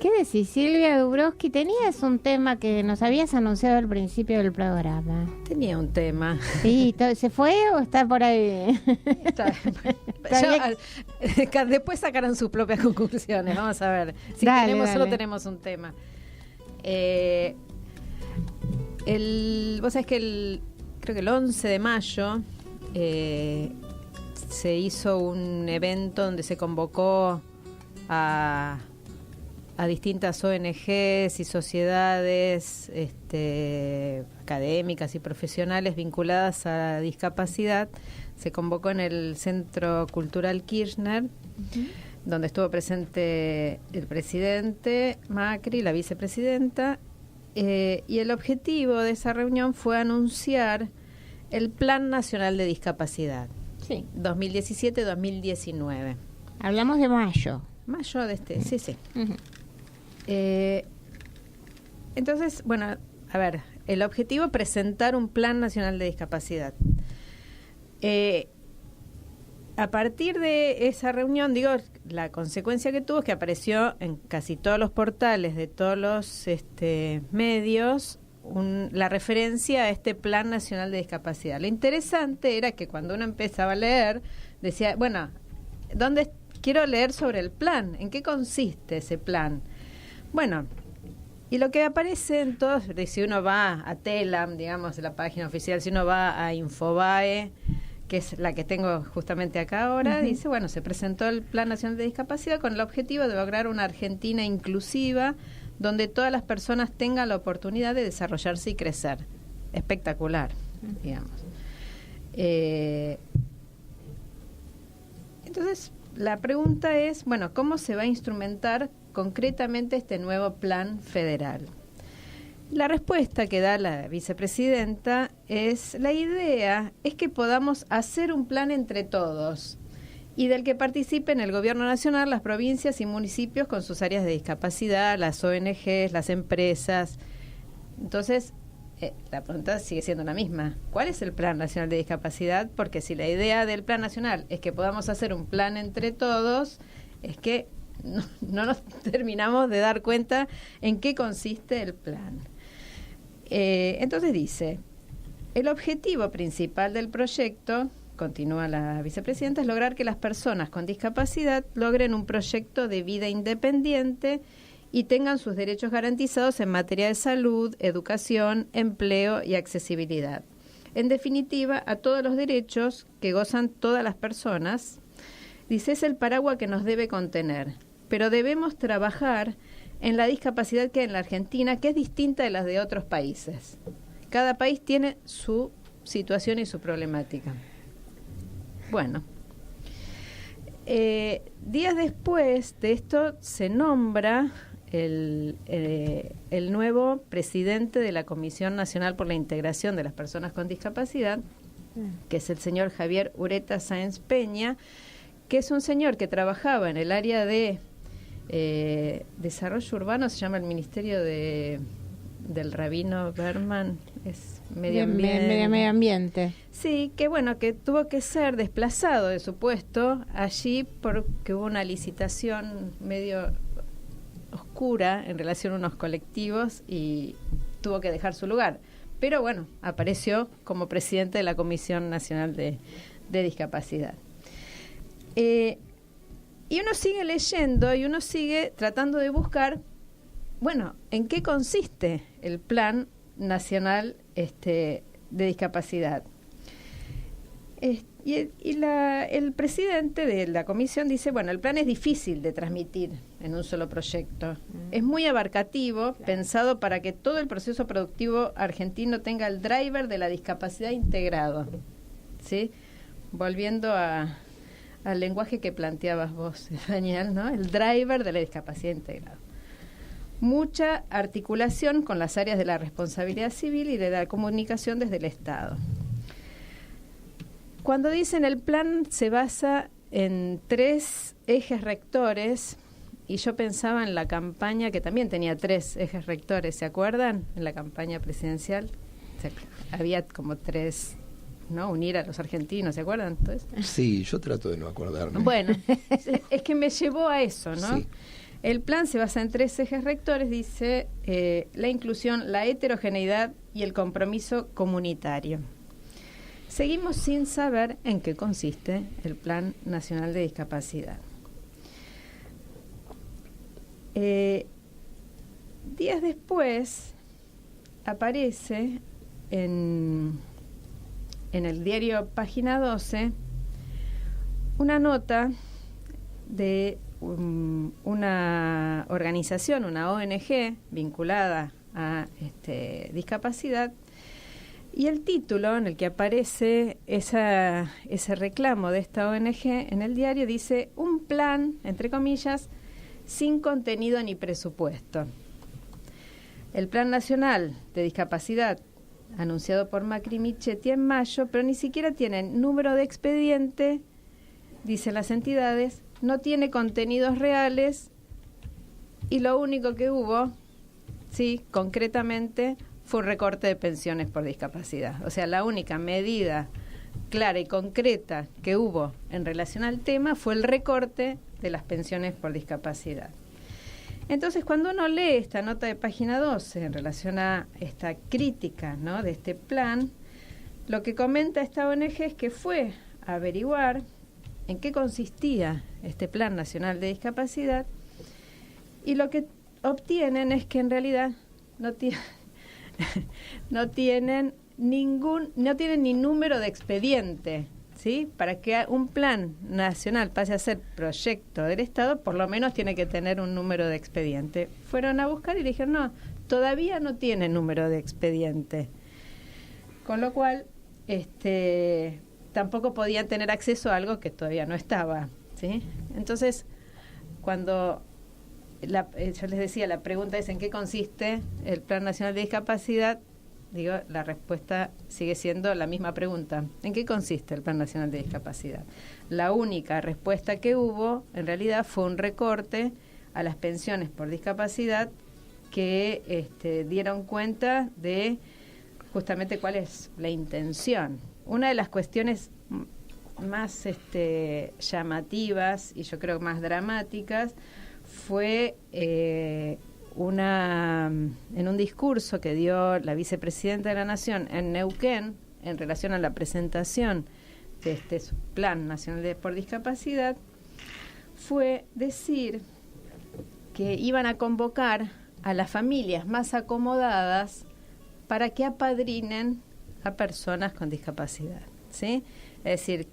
¿Qué decís, Silvia Dubrovsky? Tenías un tema que nos habías anunciado al principio del programa. Tenía un tema. Sí, ¿se fue o está por ahí? Después sacarán sus propias conclusiones. Vamos a ver si tenemos o no tenemos un tema. Vos sabés que creo que el 11 de mayo se hizo un evento donde se convocó a distintas ONGs y sociedades académicas y profesionales vinculadas a discapacidad. Se convocó en el Centro Cultural Kirchner, donde estuvo presente el presidente Macri, la vicepresidenta, y el objetivo de esa reunión fue anunciar el Plan Nacional de Discapacidad, sí, 2017-2019. Hablamos de mayo. Mayo de sí. Entonces, bueno, a ver, el objetivo, presentar un Plan Nacional de Discapacidad. A partir de esa reunión, digo, la consecuencia que tuvo es que apareció en casi todos los portales de todos los medios la referencia a este Plan Nacional de Discapacidad. Lo interesante era que cuando uno empezaba a leer, decía, bueno, quiero leer sobre el plan, ¿en qué consiste ese plan? Bueno, y lo que aparece en todos, si uno va a TELAM, digamos, la página oficial, si uno va a Infobae, que es la que tengo justamente acá ahora, dice, bueno, se presentó el Plan Nacional de Discapacidad con el objetivo de lograr una Argentina inclusiva, donde todas las personas tengan la oportunidad de desarrollarse y crecer. Espectacular, digamos. Entonces, la pregunta es, bueno, ¿cómo se va a instrumentar concretamente este nuevo plan federal? La respuesta que da la vicepresidenta es, la idea es que podamos hacer un plan entre todos y del que participen el gobierno nacional, las provincias y municipios con sus áreas de discapacidad, las ONGs, las empresas. Entonces, la pregunta sigue siendo la misma. ¿Cuál es el Plan Nacional de Discapacidad? Porque si la idea del Plan Nacional es que podamos hacer un plan entre todos, es que no nos terminamos de dar cuenta en qué consiste el plan. Entonces dice, el objetivo principal del proyecto, continúa la vicepresidenta, es lograr que las personas con discapacidad logren un proyecto de vida independiente y tengan sus derechos garantizados en materia de salud, educación, empleo y accesibilidad. En definitiva, a todos los derechos que gozan todas las personas, dice, es el paraguas que nos debe contener, pero debemos trabajar en la discapacidad que hay en la Argentina, que es distinta de las de otros países. Cada país tiene su situación y su problemática. Bueno, días después de esto se nombra el nuevo presidente de la Comisión Nacional por la Integración de las Personas con Discapacidad, que es el señor Javier Ureta Sáenz Peña, que es un señor que trabajaba en el área de desarrollo urbano, se llama el Ministerio del Rabino Berman, es medio ambiente. Sí, que bueno, que tuvo que ser desplazado de su puesto allí porque hubo una licitación medio oscura en relación a unos colectivos y tuvo que dejar su lugar. Pero bueno, apareció como presidente de la Comisión Nacional de Discapacidad. Y uno sigue leyendo y uno sigue tratando de buscar, bueno, ¿en qué consiste el Plan Nacional de Discapacidad? El presidente de la comisión dice, bueno, el plan es difícil de transmitir en un solo proyecto. Es muy abarcativo, pensado para que todo el proceso productivo argentino tenga el driver de la discapacidad integrado. ¿Sí? Volviendo al lenguaje que planteabas vos, Daniel, ¿no? El driver de la discapacidad integrado. Mucha articulación con las áreas de la responsabilidad civil y de la comunicación desde el Estado. Cuando dicen el plan se basa en 3 ejes rectores, y yo pensaba en la campaña que también tenía 3 ejes rectores, ¿se acuerdan? En la campaña presidencial había como 3, ¿no? Unir a los argentinos, ¿se acuerdan? Entonces, sí, yo trato de no acordarme. Bueno, es que me llevó a eso, ¿no? Sí. El plan se basa en 3 ejes rectores, dice la inclusión, la heterogeneidad y el compromiso comunitario. Seguimos sin saber en qué consiste el Plan Nacional de Discapacidad. Días después aparece en el diario Página 12 una nota de una organización, una ONG vinculada a discapacidad, y el título en el que aparece ese reclamo de esta ONG en el diario dice: un plan, entre comillas, sin contenido ni presupuesto. El Plan Nacional de Discapacidad, anunciado por Macri y Michetti en mayo, pero ni siquiera tiene número de expediente, dicen las entidades, no tiene contenidos reales, y lo único que hubo, sí, concretamente, fue un recorte de pensiones por discapacidad. O sea, la única medida clara y concreta que hubo en relación al tema fue el recorte de las pensiones por discapacidad. Entonces, cuando uno lee esta nota de Página 12 en relación a esta crítica, ¿no?, de este plan, lo que comenta esta ONG es que fue a averiguar en qué consistía este Plan Nacional de Discapacidad, y lo que obtienen es que en realidad no tienen ni número de expediente, ¿sí? Para que un plan nacional pase a ser proyecto del Estado, por lo menos tiene que tener un número de expediente. Fueron a buscar y le dijeron, no, todavía no tiene número de expediente. Con lo cual, tampoco podían tener acceso a algo que todavía no estaba, ¿sí? Entonces, cuando yo les decía, la pregunta es ¿en qué consiste el Plan Nacional de Discapacidad? Digo, la respuesta sigue siendo la misma pregunta. ¿En qué consiste el Plan Nacional de Discapacidad? La única respuesta que hubo, en realidad, fue un recorte a las pensiones por discapacidad que dieron cuenta de justamente cuál es la intención. Una de las cuestiones más llamativas y yo creo más dramáticas fue en un discurso que dio la vicepresidenta de la Nación en Neuquén en relación a la presentación de este Plan Nacional por Discapacidad, fue decir que iban a convocar a las familias más acomodadas para que apadrinen a personas con discapacidad, ¿sí? Es decir,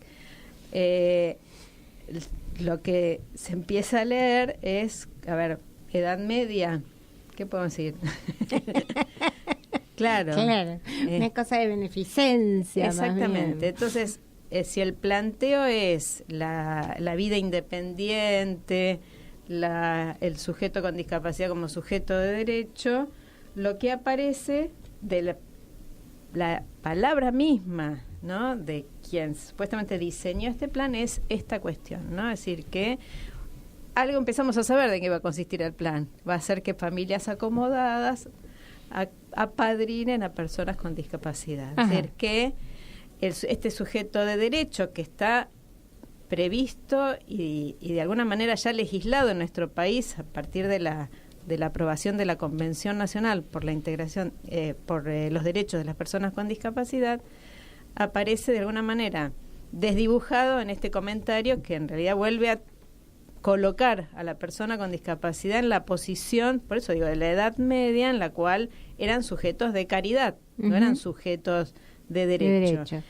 lo que se empieza a leer es, a ver, edad media, ¿qué podemos decir? Claro. Una cosa de beneficencia. Exactamente. Entonces, si el planteo es la vida independiente, el sujeto con discapacidad como sujeto de derecho, lo que aparece de la palabra misma, ¿no?, de quien supuestamente diseñó este plan es esta cuestión, ¿no? Es decir, que algo empezamos a saber de qué va a consistir el plan. Va a ser que familias acomodadas apadrinen a personas con discapacidad. Ajá. Es decir, que este sujeto de derecho que está previsto y de alguna manera ya legislado en nuestro país a partir de la aprobación de la Convención Nacional por la integración, por los derechos de las personas con discapacidad, aparece de alguna manera desdibujado en este comentario que en realidad vuelve a colocar a la persona con discapacidad en la posición, por eso digo, de la edad media, en la cual eran sujetos de caridad, no eran sujetos de derecho.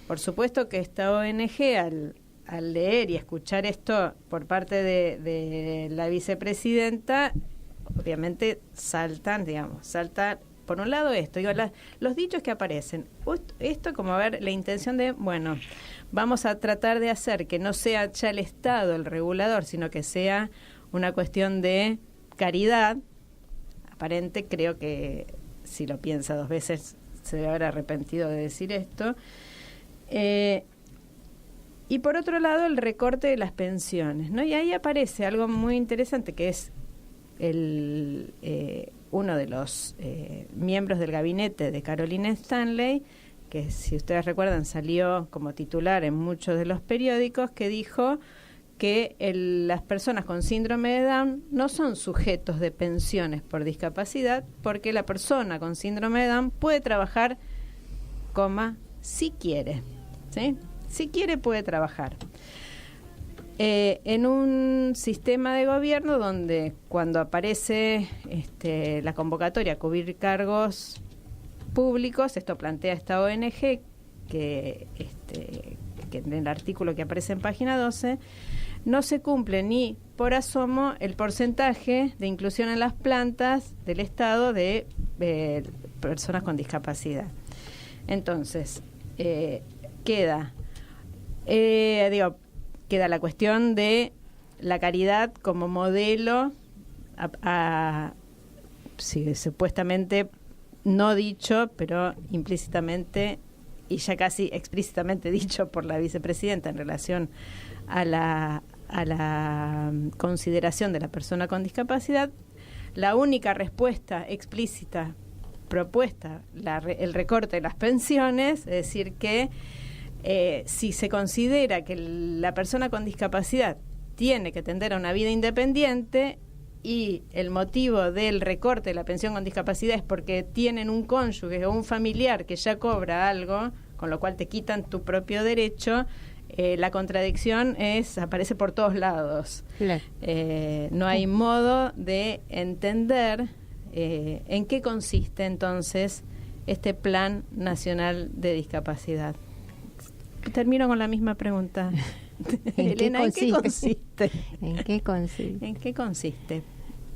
Por supuesto que esta ONG, al leer y escuchar esto por parte de la vicepresidenta, obviamente salta por un lado esto, digo, los dichos que aparecen, esto como a ver la intención de, bueno, vamos a tratar de hacer que no sea ya el Estado el regulador, sino que sea una cuestión de caridad aparente. Creo que si lo piensa 2 veces se debe haber arrepentido de decir esto. Y por otro lado, el recorte de las pensiones, ¿no? Y ahí aparece algo muy interesante, que es uno de los miembros del gabinete de Carolina Stanley, que si ustedes recuerdan salió como titular en muchos de los periódicos, que dijo que las personas con síndrome de Down no son sujetos de pensiones por discapacidad, porque la persona con síndrome de Down puede trabajar, si quiere, ¿sí? Si quiere puede trabajar. En un sistema de gobierno donde cuando aparece la convocatoria a cubrir cargos públicos, esto plantea esta ONG, que en el artículo que aparece en página 12, no se cumple ni por asomo el porcentaje de inclusión en las plantas del Estado de personas con discapacidad. Entonces, queda la cuestión de la caridad como modelo sí, supuestamente no dicho, pero implícitamente y ya casi explícitamente dicho por la vicepresidenta en relación a la consideración de la persona con discapacidad. La única respuesta explícita propuesta, el recorte de las pensiones, es decir que si se considera que la persona con discapacidad tiene que tender a una vida independiente y el motivo del recorte de la pensión con discapacidad es porque tienen un cónyuge o un familiar que ya cobra algo, con lo cual te quitan tu propio derecho, la contradicción aparece por todos lados. Claro. No hay modo de entender en qué consiste entonces este Plan Nacional de Discapacidad. Termino con la misma pregunta. Elena, ¿en qué consiste? ¿En qué consiste? ¿En qué consiste?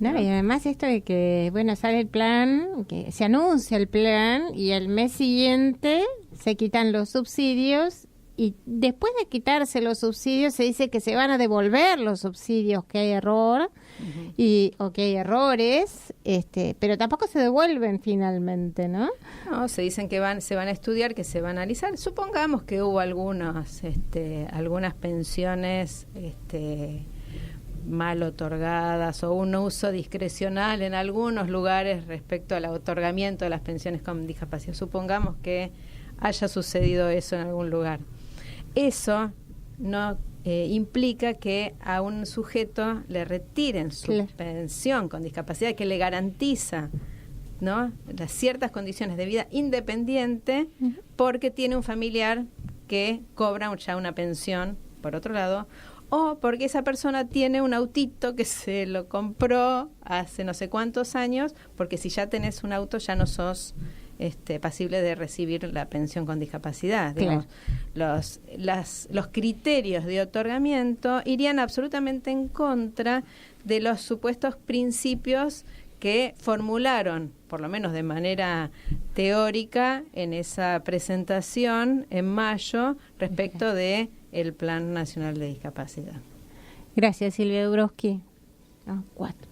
No, y además esto de que, sale el plan, que se anuncia el plan y al mes siguiente se quitan los subsidios y después de quitarse los subsidios se dice que se van a devolver los subsidios, que hay error o que hay errores, pero tampoco se devuelven finalmente, ¿no? No, se dicen que se van a estudiar, que se van a analizar. Supongamos que hubo algunas pensiones mal otorgadas o un uso discrecional en algunos lugares respecto al otorgamiento de las pensiones con discapacidad. Supongamos que haya sucedido eso en algún lugar. Eso no implica que a un sujeto le retiren su pensión con discapacidad, que le garantiza, ¿no?, las ciertas condiciones de vida independiente, porque tiene un familiar que cobra ya una pensión, por otro lado, o porque esa persona tiene un autito que se lo compró hace no sé cuántos años, porque si ya tenés un auto ya no sos pasible de recibir la pensión con discapacidad. Claro. Digamos, los criterios de otorgamiento irían absolutamente en contra de los supuestos principios que formularon, por lo menos de manera teórica, en esa presentación en mayo respecto de el Plan Nacional de Discapacidad. Gracias, Silvia Dabrowski. 4.